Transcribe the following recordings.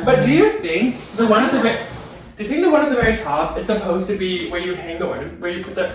But do you think the one at the very... Do you think the one at the very top is supposed to be where you hang the ornament, where you put the...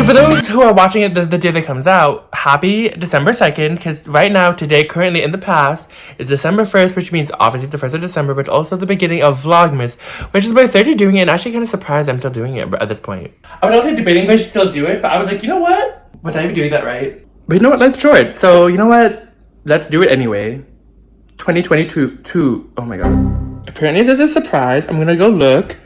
For those who are watching it the day that comes out, happy December 2nd, because right now, today, currently in the past, is December 1st, which means obviously the 1st of December, but also the beginning of Vlogmas, which is my third year doing it, and actually kind of surprised I'm still doing it at this point. I was also debating if I should still do it, but I was like, you know what? Was I even doing that right? But you know what? Let's show it. So, you know what? Let's do it anyway. 2022. Oh my god. Apparently there's a surprise. I'm gonna go look.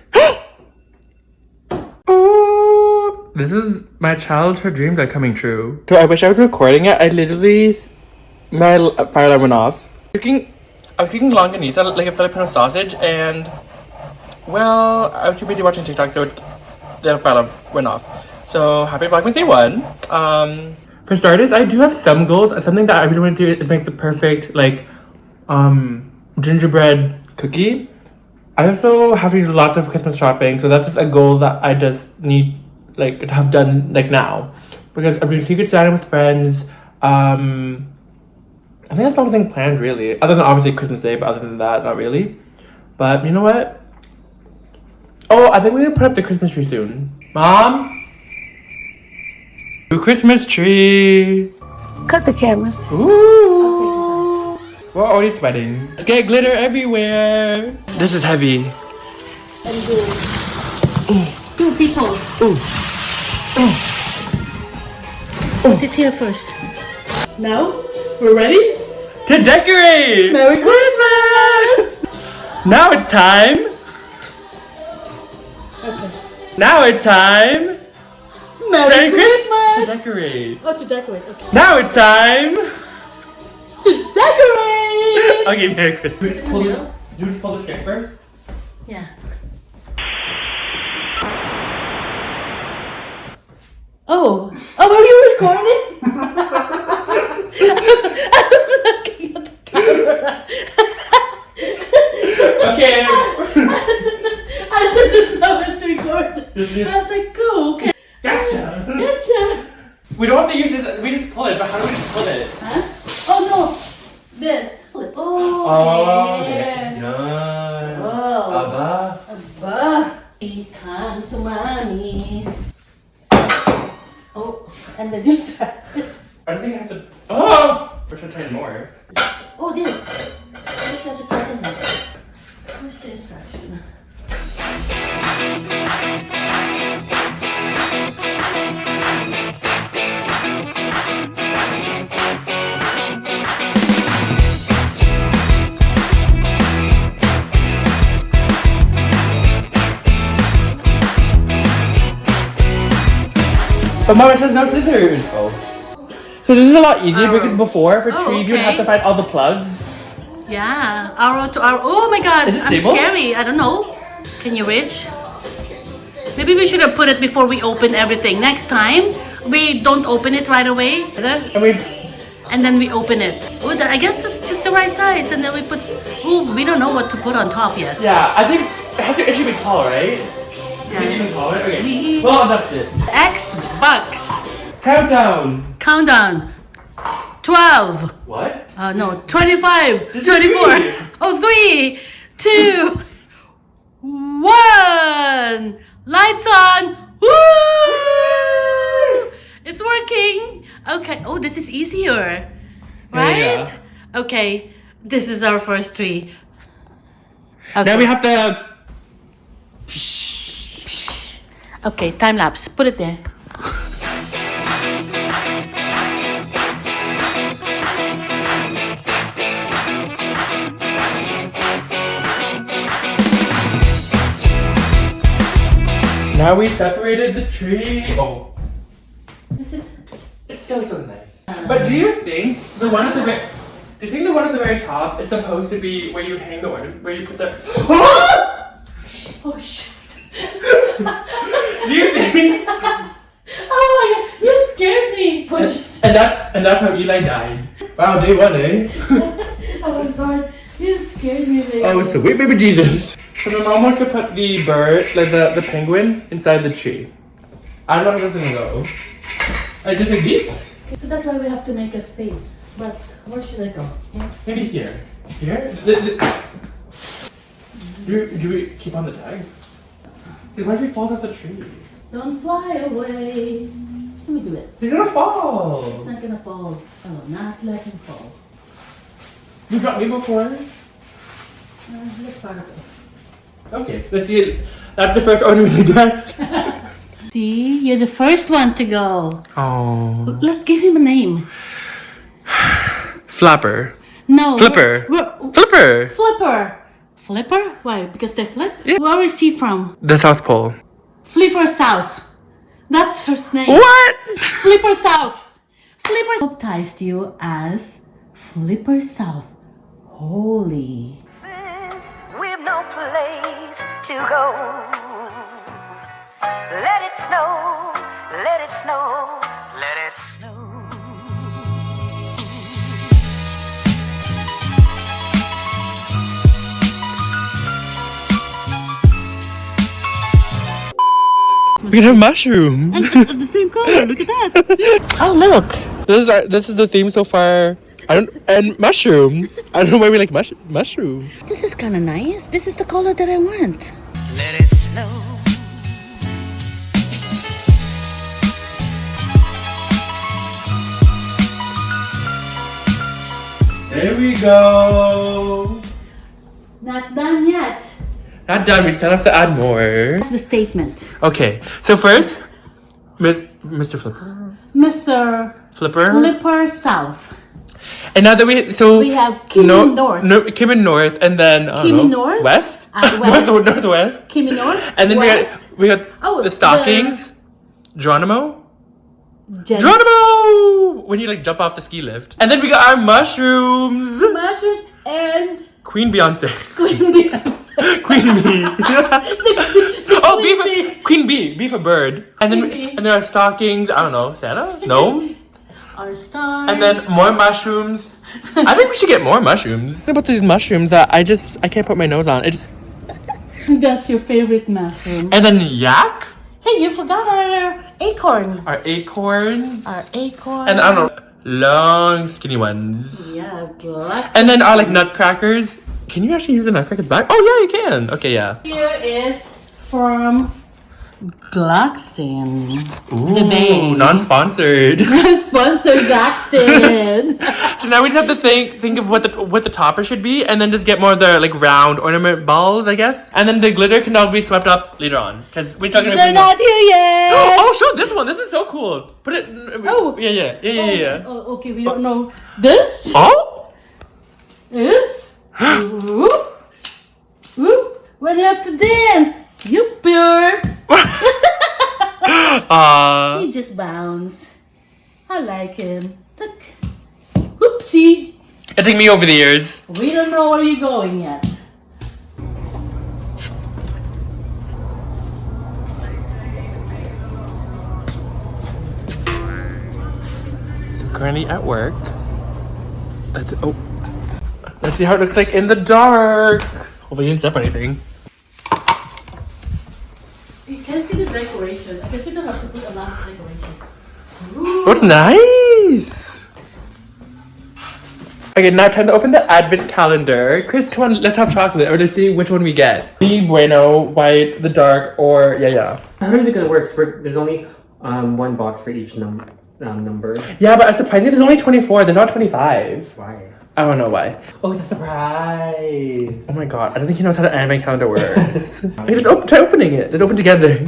This is my childhood dreams are coming true. So I wish I was recording it. I literally, my fire alarm went off. I was cooking longanisa, like a Filipino sausage, and well, I was too busy watching TikTok, so the fire alarm went off. So happy Vlogmas Day 1. For starters, I do have some goals. Something that I really want to do is make the perfect like gingerbread cookie. I also have to do lots of Christmas shopping, so that's just a goal that I just need like to have done like now, because I've been secret Santa with friends. I think that's the only thing planned really, other than obviously Christmas Day, but other than that, not really. But you know what? Oh, I think we're gonna put up the Christmas tree soon. Mom? New Christmas tree! Cut the cameras. Ooh! We're already sweating. Let's get glitter everywhere! This is heavy. And two people. Ooh. Put it here first. Now, we're ready to decorate! Merry Christmas! Now it's time! Okay. Now it's time! Merry Christmas! To decorate. Oh, to decorate, okay. Now it's time! To decorate! Okay, Merry Christmas. Do you just pull the string first? Yeah. Oh, are you recording? I'm looking at the camera. Okay. I didn't know it's recorded. I was like, cool, okay. Gotcha. Gotcha. We don't have to use this, we just pull it, but how do we just pull it? Huh? Oh no, this. Oh, yeah. Done. Oh. Abba. Come to mommy. Oh, and then you try. I don't think I have to. Oh! Or should I try more? Oh, this. You should have to tighten that. Where's the instruction? But Mama says no scissors. Oh. So this is a lot easier because before for trees you would have to find all the plugs. Yeah, arrow to arrow. Oh my god, Is it I'm stable? scary. I don't know. Can you reach? Maybe we should have put it before we open everything. Next time, we don't open it right away. And then we open it. Oh, I guess that's just the right size. And then we put... Oh, we don't know what to put on top yet. Yeah, I think it should be tall, right? Yeah. Even taller? Okay. Well, that's it. Xbox. Countdown. Countdown. 12. What? No, 25. This is 24. three. Oh, 3, 2, 1. Lights on. Woo! It's working. Okay. Oh, this is easier. Right? Yeah. Okay. This is our first tree. Okay. Now we have to... Okay, time lapse. Put it there. Now we separated the tree. Oh. This is... It's still so nice. But do you think the one at the very... Do you think the one at the very top is supposed to be where you hang the ornament, where you put the... Oh, shit. Do you think... Oh my god, you scared me. But And that's how Eli died. Wow, day one, eh? Oh my god, you scared me there. Oh, sweet baby Jesus. So my mom wants to put the bird, like the penguin, inside the tree. I don't know how this is gonna go. I just like this. So that's why we have to make a space. But where should I go? Yeah. Maybe here. Here? Do we keep on the tag? What if he falls off the tree? Don't fly away. Let me do it. He's gonna fall. It's not gonna fall. I will not let him fall. You dropped me before? Let's part of it. Okay, let's see it. That's the first ornament I guess. See, you're the first one to go. Oh. Let's give him a name. Flapper. No. Flipper. Flipper. Flipper. Flipper? Why? Because they flip? Yeah. Where is he from? The South Pole. Flipper South. That's her name. What? Flipper South. Flipper baptized you as Flipper South. Holy. We've no place to go. Let it snow, let it snow, let it snow. We can have mushroom. The same color. Look at that. Oh, look. This is the theme so far. And mushroom. I don't know why we like mushroom. This is kind of nice. This is the color that I want. Let it snow. There we go. Not done yet. Not done. We still have to add more. That's the statement. Okay. So first, Mr. Flipper. Mr. Flipper. Flipper South. And now that we We have Kim North. Kim in North, and then Kim in North? West, West. Northwest, Kim North. and then West. we got Oh, the stockings. Geronimo. Jen- Geronimo! When you like jump off the ski lift, and then we got our mushrooms. Mushrooms and Queen Beyonce. Queen Beyonce. Queen Bee. Oh, Queen beef. bee. Queen Bee. Beef a bird. And then Queen bee. and there are stockings. I don't know. Santa? No. Our stars. And then more mushrooms. I think we should get more mushrooms. About these mushrooms that I can't put my nose on. It just. That's your favorite mushroom. And then yak. Hey, you forgot our acorn. Our acorns. Our acorn. And I don't know, long skinny ones. Yeah, black. And then our like nutcrackers. Can you actually use the nutcrackers back? Oh yeah, you can. Okay, yeah. Here is from Glockston. Ooh, The Bay. non-sponsored. Sponsored Glockston. So now we just have to think of what the topper should be, and then just get more of the like round ornament balls, I guess. And then the glitter can all be swept up later on, because we're still gonna. They're not here yet. Oh, show this one. This is so cool. Put it. Oh. Yeah. Oh, okay, we don't know. This Oh. is. Whoop. Whoop. When you have to dance, you pure. He just bounced. I like him. Look. Whoopsie. It took me over the years. We don't know where you're going yet. Currently at work. Let's see how it looks like in the dark. Hopefully you didn't step on anything. You can see the decoration. I guess we don't have to put a lot of decoration. Oh, it's nice. Okay, now time to open the advent calendar. Chris, come on, let's have chocolate. Or let's see which one we get. The bueno, white, the dark, or yeah. How is it gonna work? There's only one box for each number. Yeah, but I'm surprised there's only 24. There's not 25. Why? I don't know why. Oh, it's a surprise! Oh my god, I don't think he knows how the advent calendar works. Okay, try opening it. Let's open together.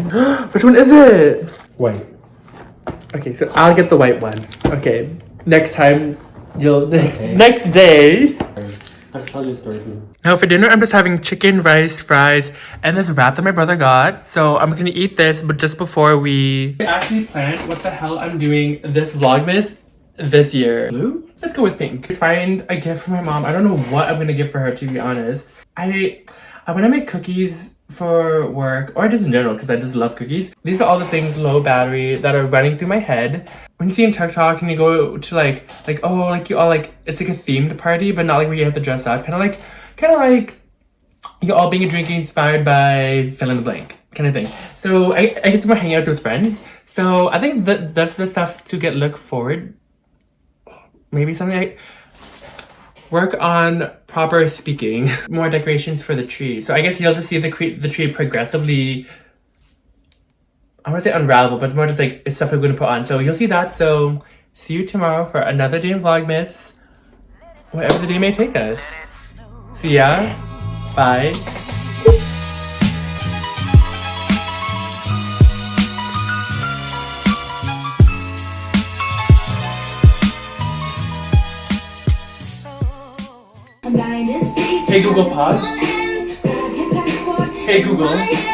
Which one is it? White. Okay, so I'll get the white one. Okay, next time you'll. Okay. Next day. I have to tell you a story too. Now for dinner, I'm just having chicken, rice, fries, and this wrap that my brother got. So I'm gonna eat this, but just before we actually plan what the hell I'm doing this vlogmas this year. Blue? Let's go with pink. Find a gift for my mom. I don't know what I'm gonna give for her, to be honest. I want to make cookies for work, or just in general, because I just love cookies. These are all the things low battery that are running through my head. When you see in TikTok and you go to like oh, like you all like, it's like a themed party, but not like where you have to dress up. Kind of like you all being drinking inspired by fill in the blank kind of thing. So I get some more hangouts with friends. So I think that's the stuff to look forward. Maybe something like work on proper speaking. More decorations for the tree. So I guess you'll just see the tree progressively, I want to say unravel, but more just like it's stuff I'm going to put on. So you'll see that. So see you tomorrow for another day in Vlogmas. Wherever the day may take us. See ya. Bye. Hey Google, pause. Hey Google.